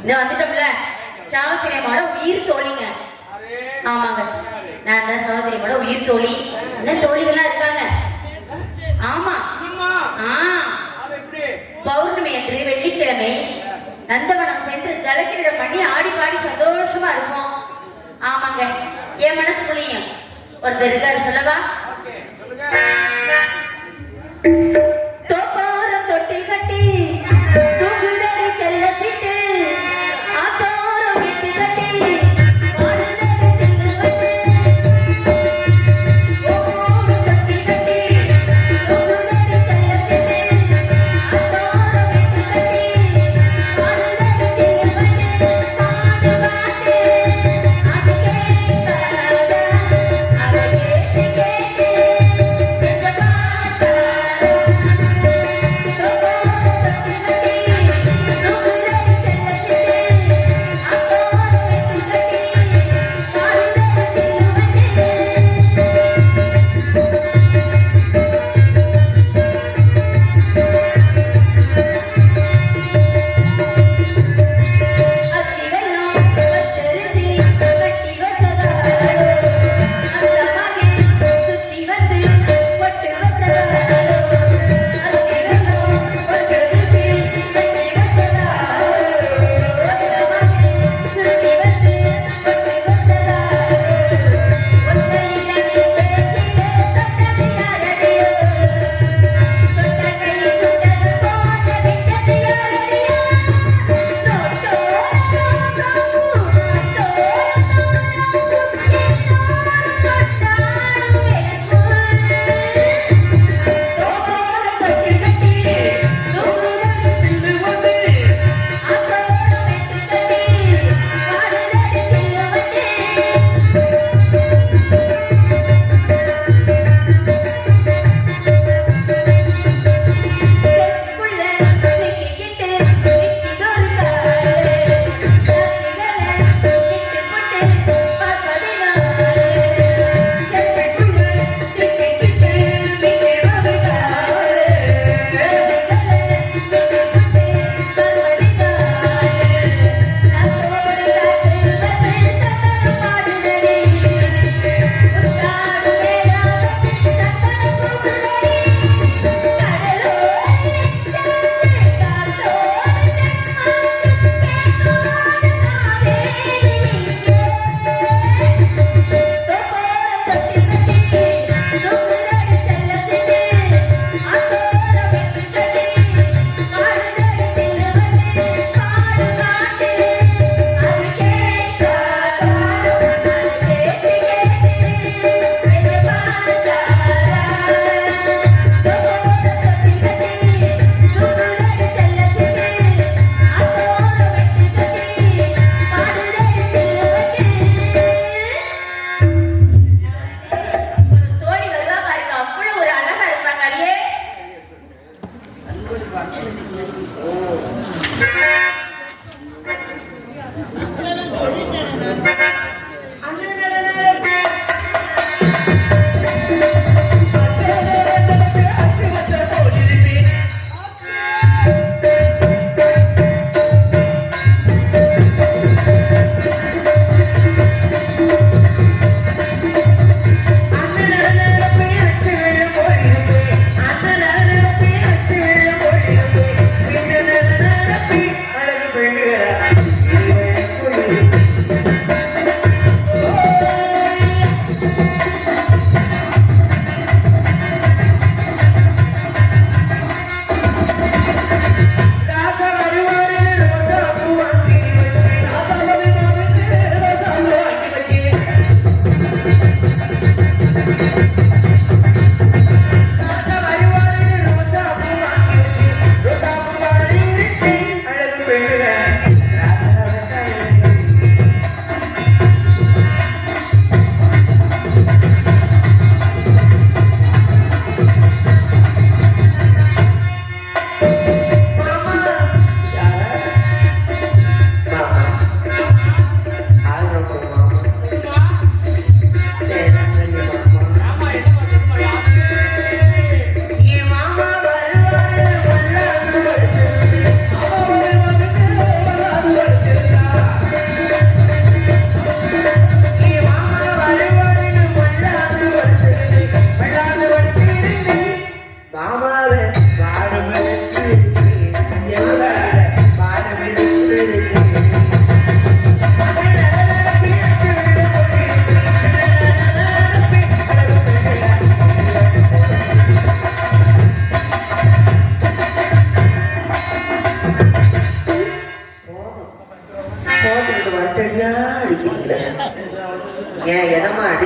இந்த வந்துட்டோம்ல சாவித்திரியமோட உயிர் தோழிங்க. ஆமாங்க, நான் தான் சாவித்திரியமோட உயிர் தோழி. இன்னும் தோழிகள்லாம் இருக்காங்க. ஆமா, பௌர்ணமி அன்று வெள்ளிக்கிழமை நந்தவனம் சென்று ஜலக்கிரீடம் பண்ணி ஆடி பாடி சந்தோஷமா இருக்கும். ஆமாங்க, என் மனசுக்குள்ளேயும் ஒருத்தர் இருக்காரு, சொல்லவா? தோப்பாரம் தொட்டில் கட்டி தூங்குதடி செல்ல சிட்டு ஆத்தோரம் விட்டு கட்டி ஆடுதடி செல்ல வட்டு ஓரம் தொட்டில் கட்டி தூங்குதடி செல்ல சிட்டு ஆத்தோரம் விட்டு கட்டி ஆடுதடி செல்ல வட்டு பாடு பாட்டு அது கேட்காத அதை கேட்டு கேட்டு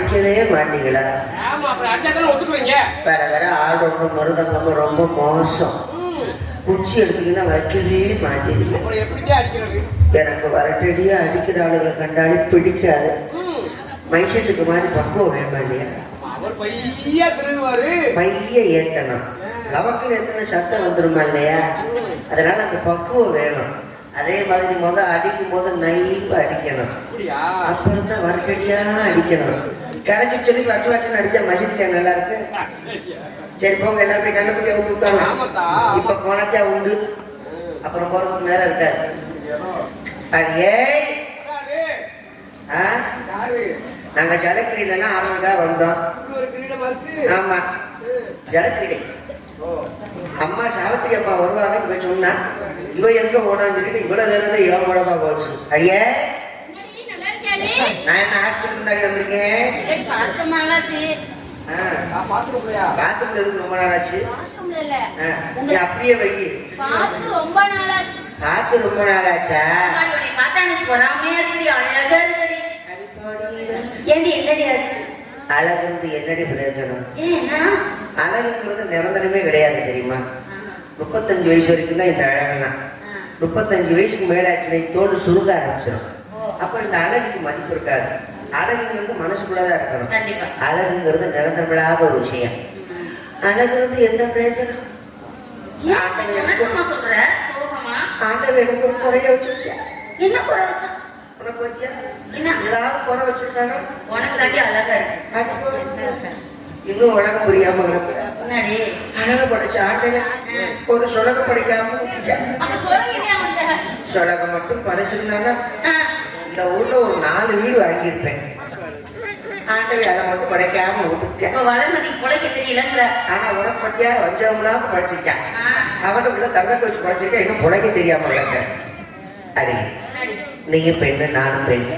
அடிக்கவே மாட்டீங்களா? ஆமா, அப்புறம் அடிச்சாதானே ஒத்துக்குவீங்க. வேற வேற ஆடோட்டம் மருதங்கமும் ரொம்ப மோசம். குச்சி எடுத்தீங்கன்னா வைக்கவே மாட்டீங்க. அப்புறம் எப்படிதான் அடிக்கிறது? எனக்கு வரட்டடியா அடிக்கிற ஆளுகளை கண்டாலே பிடிக்காது. மைசெட்டுக்கு மாதிரி பக்குவம் வேணும் இல்லையா? அவர் பையா திருடுவாரு. பைய ஏத்தணும், லவக்குன்னு ஏத்தன சத்தம் வந்துருமா இல்லையா? அதனால அந்த பக்குவம் வேணும். அதே மாதிரி அடிக்கும் போது நைப்பா அடிக்கணும். அப்புறம் தான் வரட்டடியா அடிக்கணும். கரைச்சி சொல்லி வட்டு வட்டுன்னு அடிச்சா மசிதியா நல்லா இருக்கு. சரி போங்க, எல்லாருமே கண்டுபிடிக்க ஊத்து விட்டாங்க. இப்ப போனத்தா உண்டு, அப்புறம் போறதுக்கு நேரம் இருக்காது. அடியே நாங்க ஜலக்கிரீடெல்லாம் ஆனதுக்காக வந்தோம். ஆமா, ஜலக்கிரீடை. அம்மா சாவித்திரி அப்பா வருவாங்க இவ சொன்னா, இவ எங்க ஓடான்னு சொல்லிட்டு இவ்வளவு நேரம் இவன் ஓடமா போச்சு. அடியே நான் என்ன ஆஸ்பத்திரிக்கு தாண்டி வந்திருக்கேன். பாத்ரூம் எதுக்கு ரொம்ப நாள் ஆச்சு? அப்படியே வை. பார்த்து ரொம்ப நாள் ஆச்சு. பார்த்து ரொம்ப நாள் ஆச்சா? அழகுறது என்னடி பிரயோஜனம்? அழகுங்கிறது நிரந்தரமே கிடையாது தெரியுமா? 35 வயசு வரைக்கும் தான் இந்த அழகுலாம். 35 வயசுக்கு மேலாச்சு தோல் சுருங்க ஆரம்பிச்சிடும். அப்புறம் இந்த அழகுக்கு மதிப்பு இருக்காது. அழகுங்கிறது மனசுக்குள்ளதான் இருக்கணும். அழகுங்கிறது நிரந்தரமில்லாத ஒரு விஷயம். அழகுறது என்ன பிரயோஜனம்? ஆண்டவன் எனக்கு ஒரு குறைய வச்சிருக்கியா? என்ன குறை வச்சா? உனக்கு வச்சியா? ஏதாவது குறை வச்சிருக்காங்க? உனக்கு தாண்டி அழகா இருக்கு. இன்னும் உலகம் புரியாம அழக படைச்ச ஆண்டவன் ஒரு சொலக படைக்காம சொலக மட்டும் படைச்சிருந்தான்னா இந்த ஊர்ல ஒரு 4 வீடு வாங்கியிருப்பேன். ஆண்டவன் அதை மட்டும் படைக்காம விட்டுட்டேன். ஆனா உனக்கு பத்தியா வஞ்சவங்களாம படைச்சிருக்கான். அவனுக்குள்ள தங்கத்தை வச்சு படைச்சிருக்கேன். இன்னும் புழைக்க தெரியாம அடி நீயும் பெண்ணு நானும் பெண்ணு.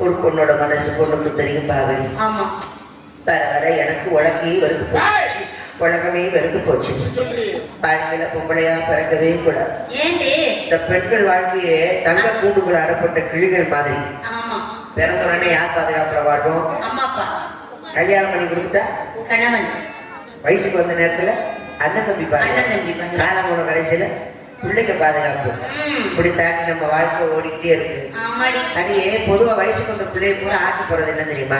ஒரு பொண்ணோட மனசு பொண்ணுக்கு தெரியும் பாவலி. வர வர எனக்கு உலகையே வெறுத்து போச்சு, உலகமே வெறுத்து போச்சு. வாழ்க்கையில பொம்பளையா பிறக்கவே கூடாது. இந்த பெண்கள் வாழ்க்கையே தங்க கூண்டுக்குள்ள அடப்பட்ட கிளிகள் மாதிரி. பிறந்த உடனே யார் பாதுகாப்புல வாழ்வோம்? கல்யாணம் பண்ணி கொடுத்துட்டா கணவன். வயசுக்கு வந்த நேரத்துல அண்ணன் தம்பி பாருங்க. காலம் போன கடைசியில பிள்ளைக்கு பாதுகாப்பு. இப்படி தாண்டி நம்ம வாழ்க்கை ஓடிக்கிட்டே இருக்கு. அடியே பொதுவா வயசுக்கு வந்த பிள்ளைய கூட ஆசைப்படுறது என்ன தெரியுமா?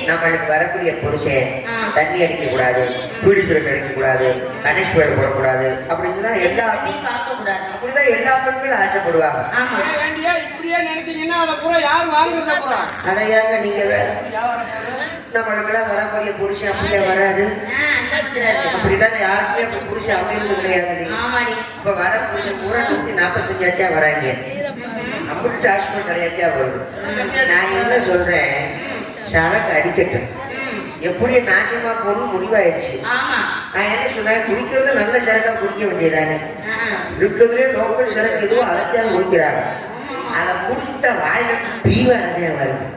நம்மளுக்கு வரக்கூடிய புருஷன் தண்ணி அடிக்க கூடாது, பீடி சுரட்டு அடிக்க கூடாது, கணேஷ் வேலை போடக்கூடாது அப்படின்னுதான் அப்படிதான் எல்லா பெண்களும் ஆசைப்படுவாங்க. அதையாங்க நீங்க வேற நம்மளுக்கெல்லாம் வரக்கூடிய புருஷன் அப்படியே வராது. அப்படிலாம் யாருக்குமே புருஷன் அமைந்து கிடையாது. இப்ப வர புருஷன் பூரா 145 வராங்க. 50 டாஸ்மெண்ட் கிடையாச்சா வருது. நான் என்ன சொல்றேன், சரக்கு அடிக்கட்டும். எப்படியே நாசமா போகணும் முடிவாயிடுச்சு. நான் என்ன சொன்னேன், குடிக்கிறது நல்ல சரக்கா குடிக்க வேண்டியதானே. இருக்கிறதுலே லோக்கல் சரக்கு எதுவும் அதைத்தான் குடிக்கிறாங்க. அதை குடிச்சுட்டா வாயில பீவானதே வருது.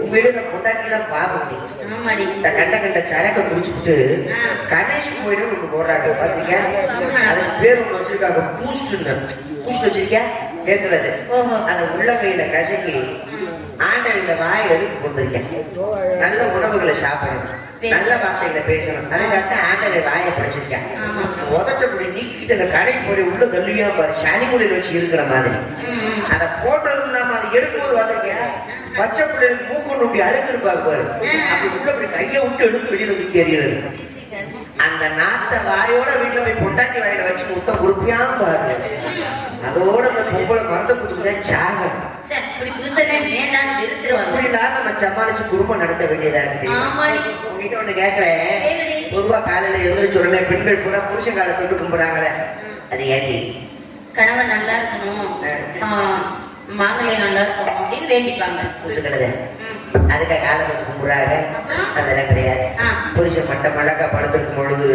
உண்மையிலே பொண்டாட்டிலாம் பாவம். இந்த கண்ட சரக்கை குடிச்சுட்டு கணேஷ் போயிடும் ஒண்ணு போடுறாங்க பாத்தீங்க. அதுக்கு பேர் ஒண்ணு வச்சிருக்காங்க, பூஸ்ட் வச்சிருக்கியா கேட்கறது. அதை உள்ளங்கையில கசக்கி ஆண்டவன் இந்த வாயை எடுத்து கொடுத்துருக்கேன். நல்ல உணவுகளை சாப்பிடணும், நல்ல வார்த்தைகளை பேசணும். அதுக்காக ஆண்டவன் வாயை படைச்சிருக்கேன். உதட்டப்படி நீக்கிட்டு அந்த கடை போய் உள்ள தள்ளுவியா பாரு, சனி மொழியில் வச்சு இருக்கிற மாதிரி. அதை போட்டது நாம அதை எடுக்கும்போது வந்திருக்கேன். பச்சை பிள்ளைகளுக்கு மூக்கு நோண்டி அழுக்கு இருப்பாங்க பாரு, அப்படி உள்ள அப்படி கையை விட்டு எடுத்து வெளியில தூக்கி எறிகிறது. அந்த நாத்த வாயோட வீட்டுல போய் பொண்டாட்டி வாயில வச்சு முத்தம் கொடுப்பியாம பாரு. அதோட அந்த பொம்பளை மரத்தை குடிச்சுதான் சாகம். நம்ம சமாளிச்சு குடும்பம் நடத்த வேண்டியதா இருக்கு. உங்ககிட்ட ஒண்ணு கேக்குறேன், பொதுவா காலையில எழுந்திரிச்ச உடனே பெண்கள் கூட புருஷன் காலை தொட்டு கும்பிடுறாங்களே, அது ஏண்டி? கணவன் நல்லா இருக்கணும், மாங்கல்யம் நல்லா இருக்கணும் அப்படின்னு வேண்டிப்பாங்க. புருஷங்களது அதுக்காக காலத்தை கும்பிடுறாங்க. அதெல்லாம் கிடையாது. புருஷன் மட்ட மழக்கா படுத்திருக்கும் பொழுது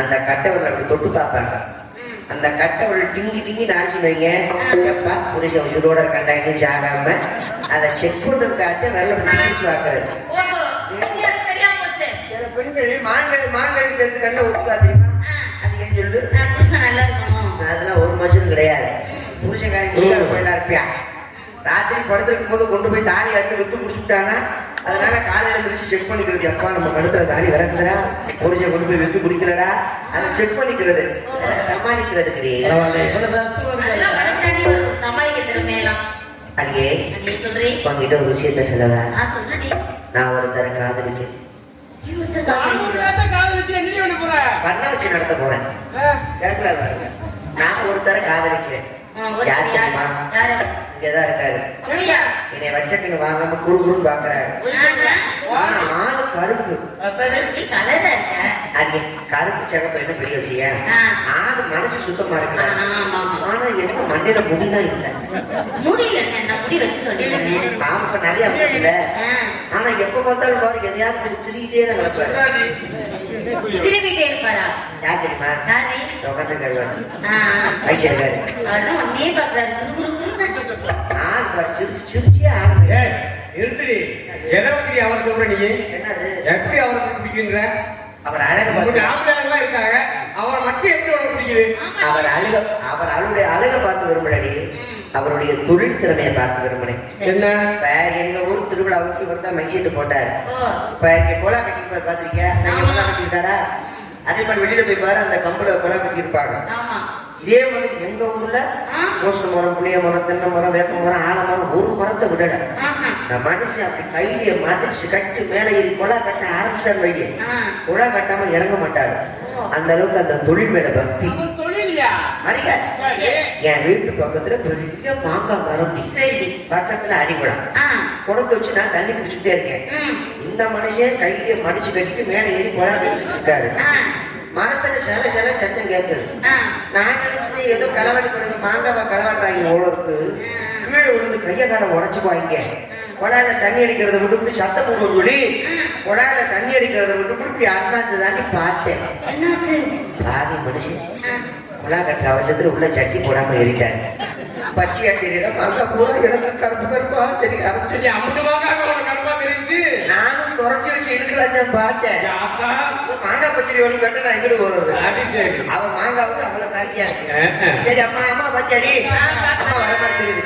அந்த கட்டவர்கள் அப்படி தொட்டு பார்ப்பாங்க. அந்த கட்டவர்கள் டிங்கி டிங்கி நாச்சு வைங்க. எப்பா புருஷன் உசுரோட இருக்காண்டா இன்னும் ஜாகாம அதை செக் பண்றதுக்காக வெள்ள பிடிச்சு வாக்குறது. சில பெண்கள் மாங்காய் எடுத்து கண்ணில் ஒத்துக்கா தெரியுமா? அது ஏன் சொல்லு, அதெல்லாம் ஒரு மனுஷனும் கிடையாது. புருஷன் காரங்க போயிடலாம் இருப்பியா. ராத்திரி படுத்திருக்கும் போது கொண்டு போய் தாலி அறுத்து வித்து குடிச்சுட்டானா அதனால காலையில எழுந்திரிச்சு செக் பண்ணிக்கிறது, எப்பா நம்ம கழுத்துல தாடி கிடக்குதுடா, புருஷன் கொண்டு போய் வித்து குடிக்கலடா, அதை செக் பண்ணிக்கிறது, சமாளிக்கிறதுக்கு. அதெல்லாம் வளர்த்தாண்டி வரும் சமாளிக்க திறமையெல்லாம். அடியே நீ சொல்றேன் உங்ககிட்ட ஒரு விஷயத்த சொல்லவா? சொல்றடி. நான் ஒருத்தரை காதலிக்க பண்ண வச்சு நடத்த போறேன். கேட்கல பாருங்க, நான் ஒருத்தரை காதலிக்கிறேன். யார் தெரியுமா? இங்கதான் இருக்காரு. என்னை வச்சக்கன்னு வாங்காம குறுகுறுன்னு பாக்குறாரு. ஆனா ஆளு கருப்பு. அடியே கருப்பு சிகப்பு என்ன பெரிய விஷயம்? ஆளு மனசு சுத்தமா இருக்கு. ஆனா எனக்கு மண்டையில முடிதான் இல்லை. நாம இப்ப நிறைய அமைச்சல. ஆனா எப்ப பார்த்தாலும் பாரு எதையாவது திருக்கிட்டே தான் கிடப்பாரு. திரும்பிட்டே இருப்பாரா? யார் தெரியுமா? உட்காந்து கருவாரு வயசு இருக்காரு. ஒன்னே பாக்குறாரு குரு குரு ஆள் பாரு சிரிச்சியே ஆளுங்க. நிறுத்தடி. எதை பத்தி அவர் சொல்ற நீ? என்னது எப்படி அவருக்கு பிடிக்குன்ற? அவர் அழகு ஆம்பளைங்களா இருக்காங்க, அவரை மட்டும் எப்படி உனக்கு பிடிக்குது? அவர் அவருடைய அழகை பார்த்து விரும்பலடி, அவருடைய தொழில் திறமையை பார்த்து விரும்பினேன். என்ன? இப்ப எங்க ஊர் திருவிழாவுக்கு இவர் தான் மைசீட்டு போட்டாரு. இப்ப இங்க கோலா கட்டி பாத்திருக்கியா? கோலா கட்டிட்டாரா? அதே மாதிரி வெளியில போய் பாரு, அந்த கம்புல கோலா கட்டி இருப்பாங்க. இதே மாதிரி எங்க ஊர்ல கோஷ்ட மரம், புளிய மரம், தென்னை மரம், வேப்ப மரம், ஆலமரம் ஒரு மரத்தை விடல. இந்த மனுஷன் அப்படி கையில மடிச்சு கட்டி மேல ஏறி கொலா கட்ட ஆரம்பிச்சார். வைய கொலா கட்டாம இறங்க மாட்டாரு. அந்த அளவுக்கு அந்த தொழில் மேல பக்தி. என் வீட்டு பக்கத்துல பெரிய மாங்காய் மரம், பக்கத்துல அடிக்குளம். குடத்தை வச்சு நான் தண்ணி குடிச்சுட்டே இருக்கேன். இந்த மனுஷன் கையில மடிச்சு கட்டிட்டு மேல ஏறி கொலா கட்டிட்டு இருக்காரு. மரத்துல சில சத்தம் கேட்குது. நான் நினைச்சது ஏதோ களவாடி கொடுங்க, மாங்காவை களவாடுறாங்க ஓடருக்கு. கீழே விழுந்து கைய காலை உடச்சுக்குவாங்க. கொடாயில தண்ணி அடிக்கிறத விட்டு இப்படி சத்தம் போட்டு விழி, கொடாயில தண்ணி அடிக்கிறத விட்டு இப்படி அண்ணாந்து தாண்டி பார்த்தேன். பாதி மனுஷன் கொலா கட்டுற அவசரத்துல உள்ள சட்டி போடாம ஏறிட்டாரு. பச்சையா தெரியல மாங்காய் பூரா எனக்கு கருப்பு கருப்பா தெரிய நானும் துறச்சி வச்சு இழுக்கலான்னு பார்த்தேன். மாங்காய் பச்சடி ஒண்ணு கட்டு நான் எங்கிட்டு போறது? அவன் மாங்காவுக்கு அவ்வளவு காக்கியா இருக்கு. சரி அம்மா அம்மா பச்சடி அம்மா வர மாதிரி தெரியுது.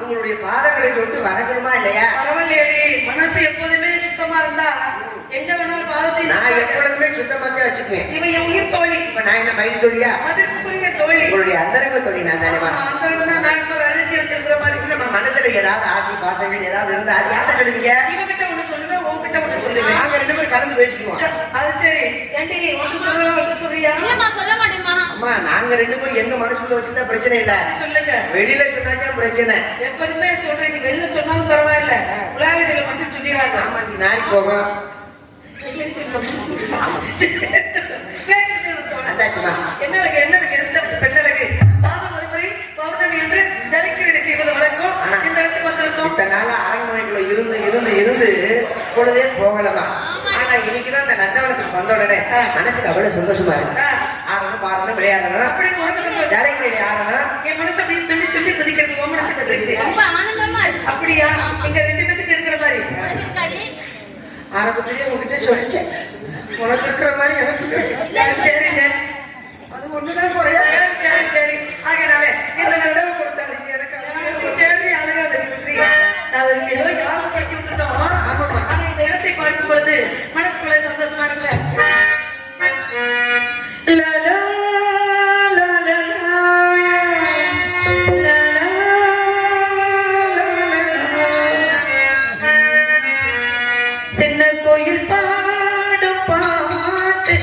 உங்களுடைய பாதங்களை தொட்டு வணங்கணுமா இல்லையா? பரவாயில்லையடி, மனசு எப்போதுமே சுத்தமா இருந்தா எங்க வேணாலும் பாதத்தை நான் எப்பொழுதுமே சுத்தமா தான் வச்சுக்குவேன். இவன் என் உயிர் தோழி. இப்ப நான் என்ன மயில் தோழியா? அதற்குரிய தோழி. உங்களுடைய அந்தரங்க தோழி நான் தானேமா? அந்தரங்கனா நான் இப்ப ரகசியம் வச்சிருக்கிற மாதிரி இல்லம்மா. மனசுல ஏதாவது ஆசை பாசங்கள் ஏதாவது இருந்தா அது யார்கிட்ட சொல்லுவீங்க? இவங்கிட்ட ஒண்ணு சொல்லுவேன், உங்ககிட்ட ஒண்ணு சொல்லுவேன். நாங்க ரெண்டு பேரும் கலந்து பேசிக்குவோம். அது சரி. ஏண்டி ஒண்ணு சொல்றேன் ஒண்ணு சொல்றியா? சொல்ல மாட்டேமா. அம்மா நாங்க ரெண்டு பேரும் எங்க மனசுக்குள்ள வச்சுட்டா பிரச்சனை இல்ல. சொல்லுங்க. வெளியில சொன்னாதான் பிரச்சனை. எப்போதுமே சொல்றேன், நீ வெளியில சொன்னாலும் பரவாயில்ல, உலகத்துல மட்டும் சொல்லிடாத. ஆமா, நீ நாரி போகும். அந்தாச்சுமா. என்னளுக்கு எந்த பெண்ணழகு பாதம் ஒருமுறை பௌர்ணமி என்று ஜலிக்கிறடி செய்வது பொழுதே போகலமா. ஆனா இன்னைக்குதான் அந்த நந்தவனத்துக்கு வந்த உடனே மனசுக்கு அவ்வளவு சந்தோஷமா இருக்கு. ஆடணும் பாடணும் விளையாடணும் அப்படின்னு உனக்கு சந்தோஷம். ஜடைக்கு ஆடணும். என் மனசு அப்படியே துள்ளி துள்ளி குதிக்கிறது உன் மனசு குதிக்கிறது. ரொம்ப ஆனந்தமா இருக்கு. அப்படியா? இங்க ரெண்டு பேத்துக்கு இருக்கிற மாதிரி உனக்கு இருக்காடி? ஆரம்பத்திலேயே உங்ககிட்ட சொல்லிட்டேன், உனக்கு இருக்கிற மாதிரி எனக்கு இல்லை. சரி சரி சரி அது ஒண்ணுதான் குறையா. சரி சரி சரி ஆகையினால இந்த நிலவு கொடுத்தாதீங்க எனக்கு. சரி அழகாது நான் ஏதோ ஞாபகப்படுத்தி விட்டுட்டோம். ஆமாம்மா. ஆனா இந்த இடத்தை பார்க்கும் பொழுது மனசுக்குள்ள சந்தோஷமா இருக்குல்ல. லா, லா, லா, லா, லா. லா, லா, லா, லா. சின்ன கோயில் பாடும் பாட்டு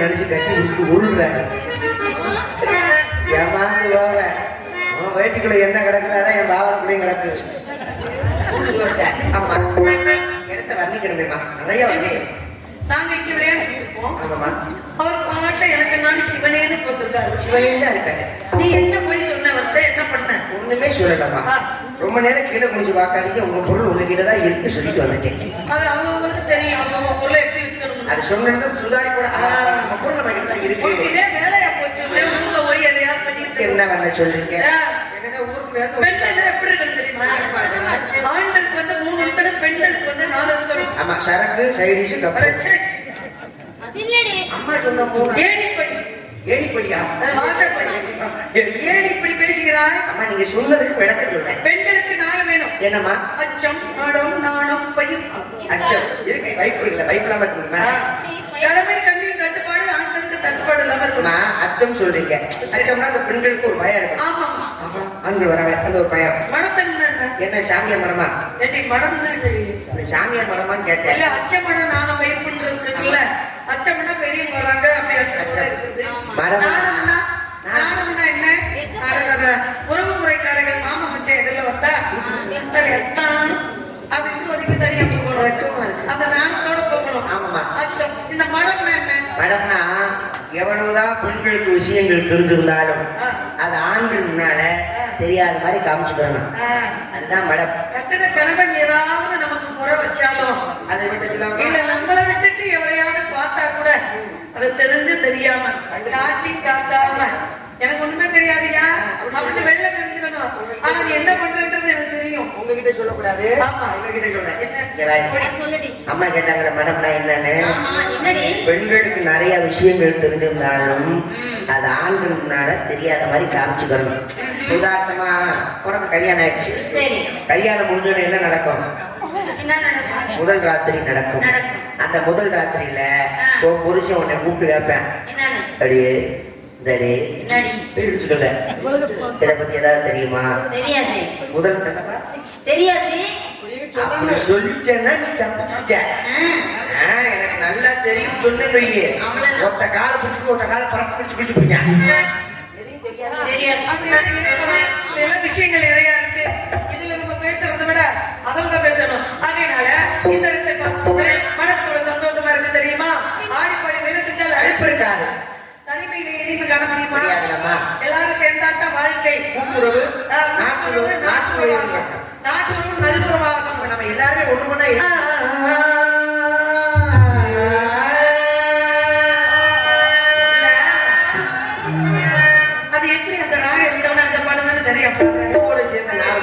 நினைச்சு கட்டி விட்டு உருள்றாங்க. ஏமாந்து போவேன். அவன் வயிற்றுக்குள்ள என்ன கிடக்குதாதான் என் பாவனக்குள்ளையும் கிடக்கு. ஆமா, இடத்த வர்ணிக்கிறேன்மா, நிறைய வர்ணி. நாங்க இங்க விளையாண்டு இருக்கோம். ஆமாமா, அவர் பாட்ட எனக்கு நாடி சிவனேன்னு கொடுத்துருக்காரு. சிவனே தான் இருக்காங்க. நீ என்ன போய் சொன்ன வரத என்ன பண்ண? ஒண்ணுமே சொல்லலாமா. ரொம்ப நேரம் கீழே குடிச்சு பார்க்காதீங்க, உங்க பொருள் உங்ககிட்ட தான் இருக்கு சொல்லிட்டு வந்துட்டேன். அது அவங்களுக்கு தெரியும், அவங்க பொருளை எப்படி வச்சுக்கணும். அது சொன்னது சுதாரி கூட நம்ம பொருள் நம்ம கிட்ட தான் இருக்கு. இதே வேலையா போச்சு. ஊர்ல போய் எதையாவது பண்ணிட்டு என்ன பண்ண சொல்றீங்க? பெண்கள் எப்படி இருக்கணும் தெரியுமா? ஆண்களுக்கு வந்து 3 இருக்கணும், பெண்களுக்கு வந்து 4 இருக்கணும். ஆமா, சரக்கு சைடிஷ் கப்பல். அது இல்லடி அம்மா சொன்ன 3 ஏணிப்படி ஏடிப்படியா வாசப்படி. ஏன் இப்படி பேசுகிறாய்? அம்மா நீங்க சொன்னதுக்கு விளக்கம் சொல்றேன். பெண்களுக்கு 4 வேணும். என்னம்மா? அச்சம், மடம், நாணம், பயிர். அச்சம் இருக்கு, வைப்பு இருக்குல்ல, வைப்பு இல்லாம இருக்குமா? கடமை, கண்ணியம், கட்டுப்பாடு, ஆண்களுக்கு தட்டுப்பாடு இல்லாம அம்மா இருக்கணும். அச்சம் சொல்றீங்க. அச்சம்னா அந்த பெண்களுக்கு ஒரு பயம் இருக்கும். ஆமா. ஆண்கள் வராங்க அந்த ஒரு பயம். மடத்தன்மை என்ன? என்ன சாமியார் மடமா? ஏண்டி மடம்னா அந்த சாமியார் மடமான்னு கேட்டேன். இல்ல, அச்சமடம் நாணம் வயிற்றுன்றது இருக்குல்ல. அச்சம்னா பெரியவங்க வராங்க, அப்படி அச்சம் இருக்குது. மடம். நாணம்னா என்ன? உறவு முறைக்காரர்கள் மாமா மச்சான் எதிரில் வந்தா அப்படின்னு ஒதுக்கி தனியா போகணும். அந்த நாணத்தோட போகணும். ஆமாமா. அச்சம். இந்த மடம்னா என்ன? மடம்னா எவ்வளவுதான் பெண்களுக்கு விஷயங்கள் தெரிஞ்சிருந்தாலும் அது ஆண்கள் முன்னால தெரியாத மாதிரி காமிச்சுக்கிறணும். அதுதான் மடம். கட்டின கணவன் ஏதாவது நமக்கு குறை வச்சாலும் அதை விட்டு இல்ல நம்மளை விட்டுட்டு எவ்வளையாவது பார்த்தா கூட அது தெரிஞ்சு தெரியாம காட்டி காட்டாம எனக்கு ஒண்ணுமே தெரியாதியா அப்படின்னு வெளில தெரிஞ்சுக்கணும். ஆனா நீ என்ன பண்றன்றது எனக்கு தெரியும். உங்ககிட்ட சொல்லக்கூடாது. ஆமா. உங்ககிட்ட சொல்றேன். என்ன? சொல்லுடி. அம்மா கேட்டாங்களே மடம்னா என்னன்னு. ஆமா, என்னடி? பெண்களுக்கு நிறைய விஷயங்கள் தெரிஞ்சிருந்தாலும் அது ஆண்கள் முன்னால தெரியாத மாதிரி காமிச்சுக்கணும். உதாரணமா உனக்கு கல்யாணம் ஆயிடுச்சு. சரி. கல்யாணம் முடிஞ்சோன்னு என்ன நடக்கும்? என்ன நடக்கும்? முதல் ராத்திரி நடக்கும். அந்த முதல் ராத்திரியில உன் புருஷன் உன்னை கூப்பிட்டு கேட்பேன். என்னன்னு? அப்படியே இந்தடி என்னடி? பேசிக்கல. இதை பத்தி ஏதாவது தெரியுமா? தெரியாது. முதல் தெரியாது. அப்படி சொல்லிட்டேன்னா நீ தப்பிச்சுட்ட. எனக்கு நல்லா தெரியும் சொன்னேன் வையே. ஒத்த காலை பிடிச்சிட்டு ஒத்த காலை பறக்க பிடிச்சு பிடிச்சு போயிட்டேன். தெரியாது. அப்படியே விஷயங்கள் நிறைய இருக்கு. இதுல நம்ம பேசுறதை விட அதில் தான் பேசணும். அதனால இந்த இடத்தை பார்க்கும்போது மனசுக்கு ஒரு சந்தோஷமா இருக்கு. தெரியுமா? ஆடிப்பாடி வேலை செஞ்சால் அழைப்பு இருக்காது. தனிமையில இனிப்பு காண முடியுமா? தெரியாதுல்லம்மா. எல்லாரும் சேர்ந்தாத்தான் வாழ்க்கை. கூட்டுறவு நாட்டுறவு நாட்டுறவு நாட்டுறவு நல்லுறவாகும். நம்ம எல்லாருமே ஒண்ணு பண்ணா அது எப்படி அந்த ராகம் இருந்தவன அந்த பாடம் தானே சரியா பாடுறேன். சேர்ந்த நாடு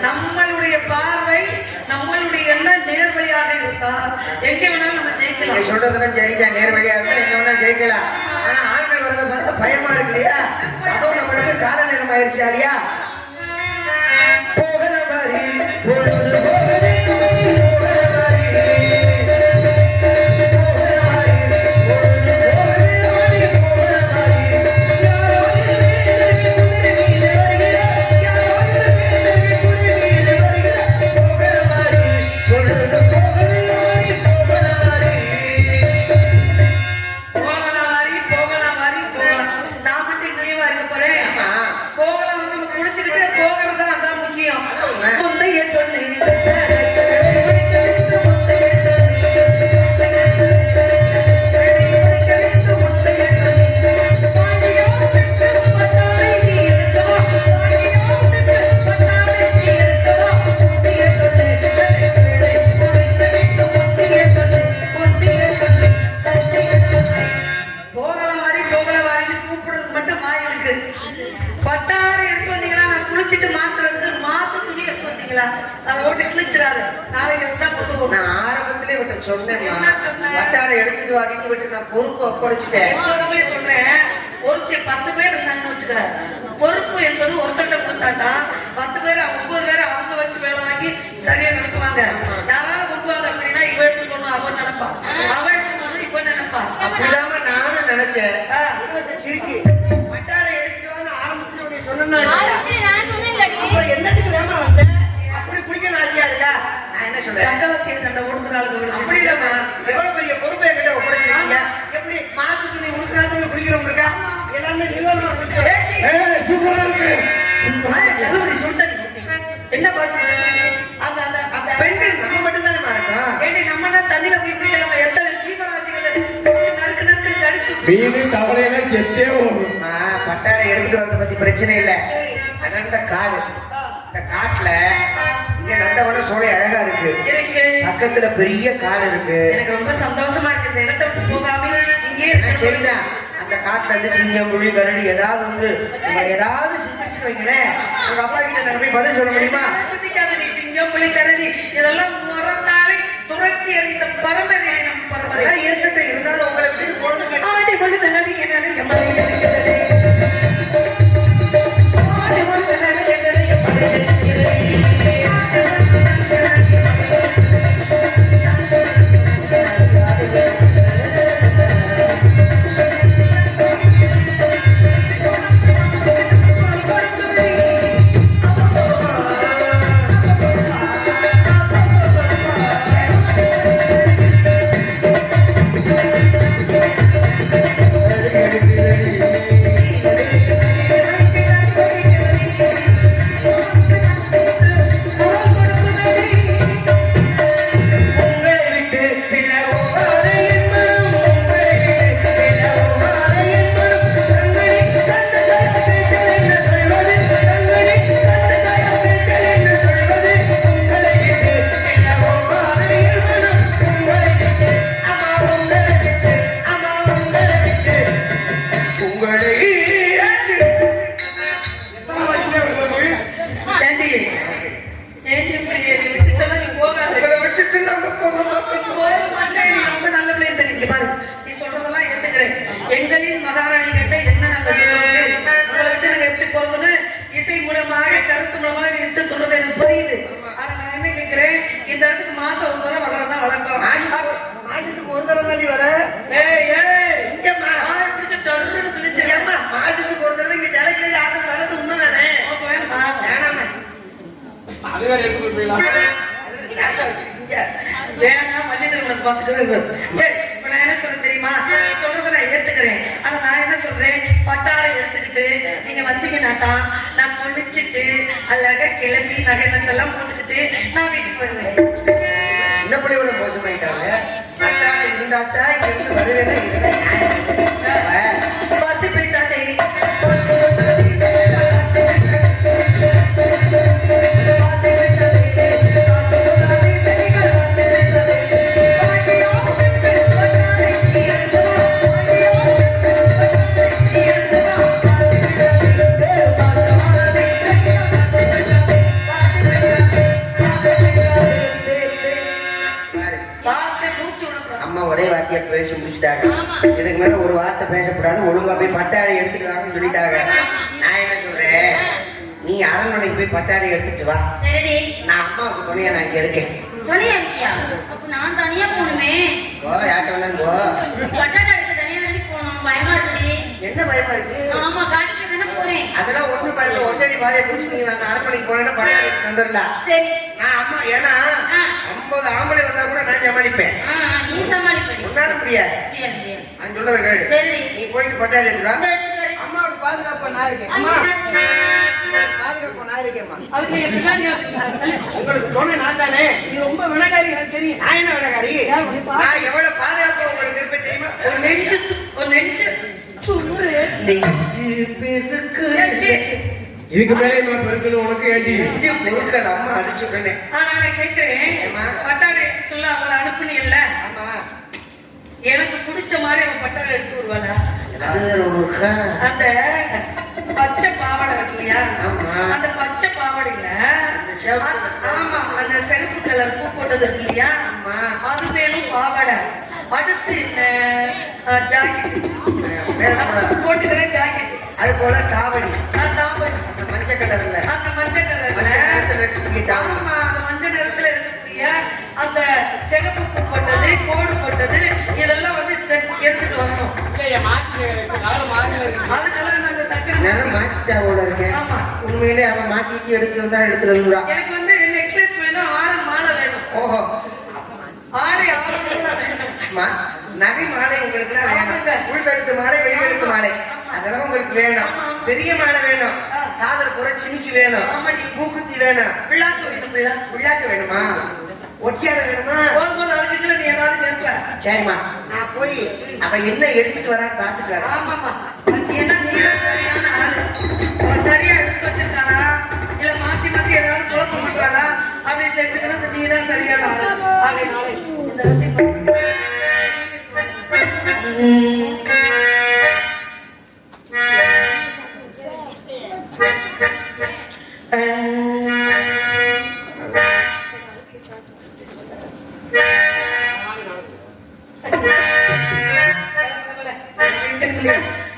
நம்மளுடைய பார்வை நம்மளுடைய எண்ணம் நேர்வழியாக இருந்தா எங்க வேணாலும் நம்ம ஜெயிக்கலாம். நீங்க சொல்றதுலாம் சரிதான், நேர்வழியா இருந்தா எங்க வேணா ஜெயிக்கலாம். ஆனா ஆண்கள் வரதை பார்த்தா பயமா இருக்கு இல்லையா? அதுவும் நம்மளுக்கு கால நேரம் ஆயிருச்சா இல்லையா? போகல மாதிரி பொழுது போகலே போகல மாதிரி ஒருத்தர் 10 பேர் இருந்தாங்கன்னு வச்சுக்க, பொறுப்பு என்பது ஒருத்தட்ட கொடுத்தாட்டா 10 பேர் 9 பேர் அவங்க வச்சு வேலை வாங்கி சரியா நடத்துவாங்க. யாராவது கொடுப்பாங்க அப்படின்னா இவ எடுத்துக்கணும் அவன் நினைப்பா, அவன் எடுத்துக்கணும் இவன் நினைப்பா. அப்படிதாம நானும் நினைச்சேன். பட்டாடை எடுத்துட்டு ஆரம்பத்துல சொன்னா என்னத்துக்கு வேமா வந்தேன் அப்படி குடிக்க நாளையா இருக்கா? நான் என்ன சொல்றேன், சக்கரத்திய சண்டை ஓடுறாங்க. அப்படி இல்லம்மா, எவ்வளவு பெரிய பொறுப்பை என்கிட்ட ஒப்படைச்சிருக்கீங்க. எப்படி மாத்து துணி உடுக்கிறாங்க குடிக்கிறவங்க இருக்கா? எல்லாமே நிறுவனம் என்ன பாச்சு அந்த அந்த அந்த பெண்கள் நம்ம மட்டும் தானே இருக்கோம். ஏண்டி நம்ம தண்ணியில போய் குடிக்கலாம். எத்தனை ஜீவராசிகளை நறுக்கு நறுக்கு கடிச்சு மீன் தவறையெல்லாம் செத்தே போகும். பட்டாடை எடுத்துட்டு வரத பத்தி பிரச்சனை இல்லை. அனந்த காடு, இந்த காட்டுல இங்க நந்தவன சோலை அழகா இருக்கு. பக்கத்துல பெரிய காடு இருக்கு. எனக்கு ரொம்ப சந்தோஷமா இருக்கு. இந்த இடத்த விட்டு போகாம இங்கே சரிதான். அந்த காட்டுல இருந்து சிங்கம் புலி கரடி ஏதாவது வந்து ஏதாவது சிந்திச்சு வைங்களேன், உங்க அப்பா கிட்ட நாங்க போய் பதில் சொல்ல முடியுமா? சிந்திக்காத நீ சிங்கம் புலி கரடி இதெல்லாம் முறத்தாலே துரத்தி அறிந்த பரம்பரை நம்ம பரம்பரை இருக்கட்டும். இருந்தாலும் உங்களை விட்டு போறதுக்கு ஆடி பொழுது நடிக்கிறது வேணா மல்லி திருமணத்தை பார்த்துட்டு. சரி, இப்ப நான் என்ன சொல்றேன் தெரியுமா? சொல்றதை நான் ஏத்துக்கிறேன். ஆனா நான் என்ன சொல்றேன், பட்டாளை எடுத்துக்கிட்டு நீங்க வந்தீங்கன்னாட்டா நான் குளிச்சுட்டு அழகா கிளம்பி நகை நட்டெல்லாம் போட்டுக்கிட்டு நான் வீட்டுக்கு வருவேன். சின்ன பிள்ளையோட மோசமாயிட்டாங்க. பட்டாளை இருந்தாட்டா இங்க இருந்து வருவேன்னா இதுதான் நியாயம். 10 பைசாட்டே வார்த்தை பேசக்கூடாது, ஒழுங்கா போய் பட்டாடை எடுத்துட்டு வாங்கன்னு சொல்லிட்டாங்க. நான் என்ன சொல்றேன், நீ அரண்மனைக்கு போய் பட்டாடை எடுத்துட்டு வா. சரிடி. நான் அம்மாவுக்கு துணையா நான் இங்க இருக்கேன். துணையா இருக்கியா? அப்ப நான் தனியா போகணுமே. ஓ யார்கிட்ட வேணாலும் போ. பட்டாட்டா எடுத்து தனியா தானே போகணும். பயமா இருக்குடி. என்ன பயமா இருக்கு? ஆமா, காட்டுக்கு தானே போறேன். அதெல்லாம் ஒண்ணு பயப்பட, ஒத்தடி பாதையை பிடிச்சி நீ அந்த அரண்மனைக்கு போனேன்னா பட்டாடை எடுத்து வந்துடலாம். சரி. நான் அம்மா ஏன்னா 50 ஆம்பளை வந்தா கூட நான் சமாளிப்பேன். நீ சமாளிப்படி. உன்னால முடியாது. நான் சொல்றத கேளு. சரி. நீ போயிட்டு பட்டாடை எடுத்து வா. இந்த எடுத்து வரேன். அம்மாவுக்கு பாதுகாப்பா நான் இருக்கேன். அம்மா பாதுகாப்பா நான் இருக்கேன்மா. அதுக்கு நீ பின்னாடி வந்து உங்களுக்கு துணை நான் தானே. நீ ரொம்ப வினகாரி எனக்கு தெரியும். நான் என்ன விடகாரி? நான் எவ்வளவு பாதுகாப்பா உங்களுக்கு இருப்பேன் தெரியுமா? ஒரு நெஞ்சு துமுறு. நெஞ்சு பெருக்கு. இதுக்கு மேலே நான் பெருக்கணும் உனக்கு ஏண்டி? நெஞ்சு பொருட்கள் அம்மா அடிச்சுடனே. நான் கேட்கிறேன், ஏம்மா? பட்டாடை சொல்ல அவளை அனுப்புனியல்ல, ஆமா. எனக்கு பிடிச்ச மாதிரி அவன் பட்டாடை எடுத்து வருவாளா? அது வேற ஒண்ணு இருக்கா? அந்த பச்சை பாவாடை இருக்கு இல்லையா? ஆமா. அந்த பச்சை பாவாடையில அந்த சிவப்பு ஆமா அந்த சிகப்பு கலர் பூ போட்டது இருக்கு இல்லையா? ஆமா. அது வேணும் பாவாடை. அடுத்து ஜாக்கெட் போட்டுக்கிறேன், ஜாக்கெட். அது போல காவடி. தாவணி அந்த மஞ்சள் கலர்ல. அந்த மஞ்சள் கலர்ல மஞ்சள் நிறத்துல இருக்கக்கூடிய தாவணி. ஆமா, அந்த மஞ்சள் நிறத்துல இருக்கக்கூடிய அந்த சிகப்பு பூ போட்டது, கோடு போட்டது, இதெல்லாம் வந்து எடுத்துட்டு வரணும். அதுக்கெல்லாம் நாங்க தக்கணும். நேரம் மாத்திட்டா போல இருக்கேன். ஆமா. உண்மையிலே அவன் மாத்திட்டு எடுத்து வந்தா எடுத்துருவா. எனக்கு வந்து நெக்லஸ் வேணும், ஆரம் மாலை வேணும். ஓஹோ. ஆடை ஆரம் வேணும். நகை மாலை உங்களுக்கு வேணும். உள்கழுத்து மாலை, வெளிக்கழுத்து மாலை, அதெல்லாம் உங்களுக்கு வேணும். பெரிய மாலை வேணும். காதல் குறை சினிக்கு வேணும். மூக்குத்தி வேணும். விழாக்கு வேணும். விழாக்கு வேணுமா? ஒட்டியார வேணுமா? போகும்போது அதுக்கு நீ ஏதாவது கேட்ப. சரிம்மா, நான் போய் அவ என்ன எடுத்துட்டு வரான்னு பாத்துட்டு வரேன். ஆமாமா, ஏன்னா நீதான் சரியான ஆளு. அவ சரியா எடுத்து வச்சிருக்காளா இல்ல மாத்தி மாத்தி ஏதாவது குழப்பம் பண்றாளா அப்படின்னு தெரிஞ்சுக்கிறது நீதான் சரியான ஆளு. அதனால இந்த இடத்தை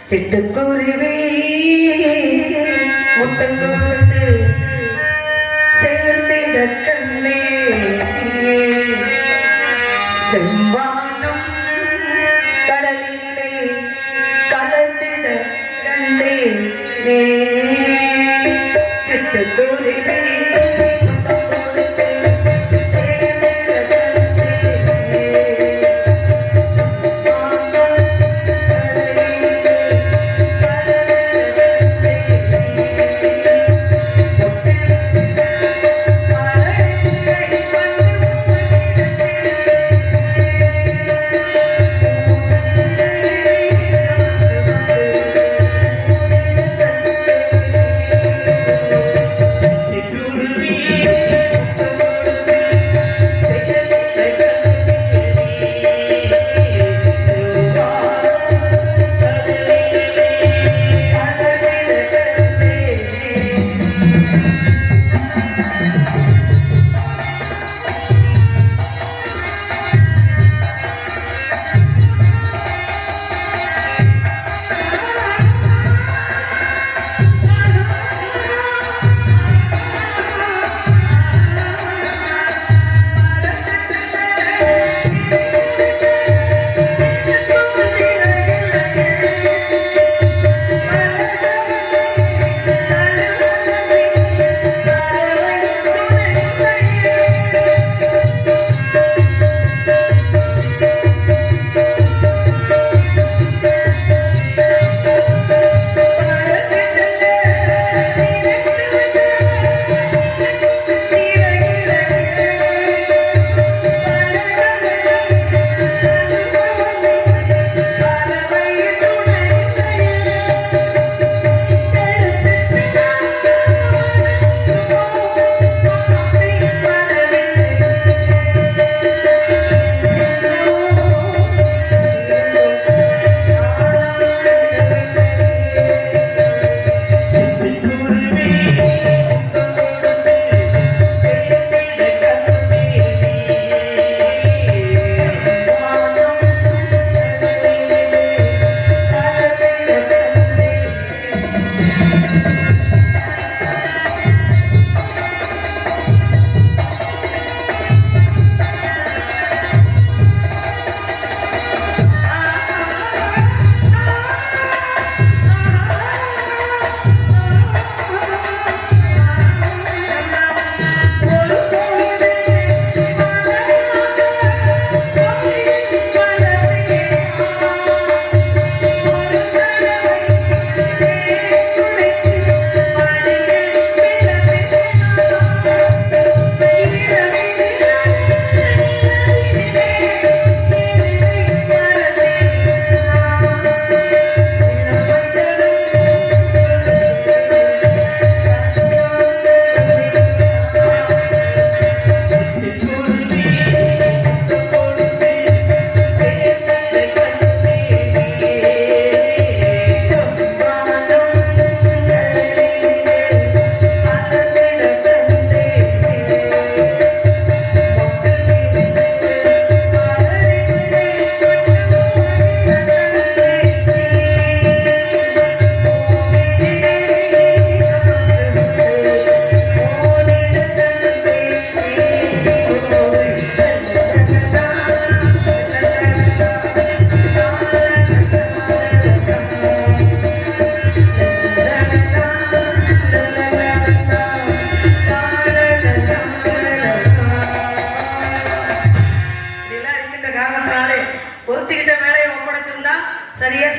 சிட்டுக்குருவி முத்தங்கொண்டு சேர்ந்திட கண்ணே, செம்பானம் கடலிலே கலந்திட கண்ணே, சிட்டுக்குருவி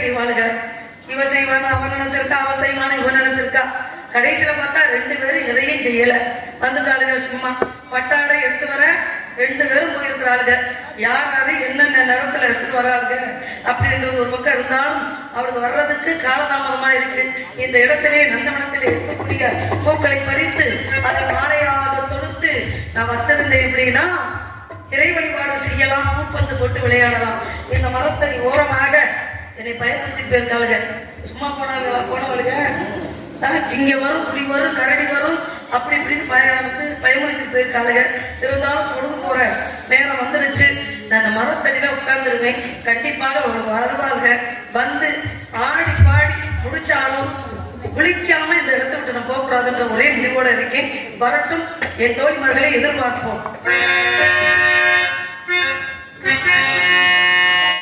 செய்வாளுங்க. இவ செய்வான்னு அவன் நினைச்சிருக்கா, அவ செய்வான்னு இவன் நினைச்சிருக்கா. கடைசியில பார்த்தா 2 பேரும் எதையும் செய்யல, வந்துட்டாளுங்க. சும்மா பட்டாடை எடுத்து வர 2 பேரும் போயிருக்கிறாளுங்க. யார் யாரு என்னென்ன நேரத்துல எடுத்துட்டு வராளுங்க அப்படின்றது ஒரு பக்கம் இருந்தாலும் அவளுக்கு வர்றதுக்கு காலதாமதமா இருக்கு. இந்த இடத்திலே நந்தவனத்திலே இருக்கக்கூடிய பூக்களை பறித்து அதை மாலையாக தொடுத்து நான் வச்சிருந்தேன். எப்படின்னா இறை வழிபாடு செய்யலாம், பூப்பந்து போட்டு விளையாடலாம். இந்த மரத்தடி ஓரமாக என்னை பயன்படுத்தி போயிருக்காளுங்க. சும்மா போனவளுங்க சிங்கம் வரும், புலி வரும், கரடி வரும், அப்படி இப்படின்னு பயமுறுத்தி போயிருக்காளுங்க. இருந்தாலும் பொழுது போற நேரம் வந்துருச்சு. நான் அந்த மரத்தடியில உட்கார்ந்துருவேன். கண்டிப்பாக அவர்கள் வருவாங்க. வந்து ஆடி பாடி முடிச்சாலும் குளிக்காம இந்த இடத்தை விட்டு நான் போகக்கூடாதுன்ற ஒரே முடிவோட இருக்கேன். வரட்டும், என் தோழிமார்களை எதிர்பார்ப்போம்.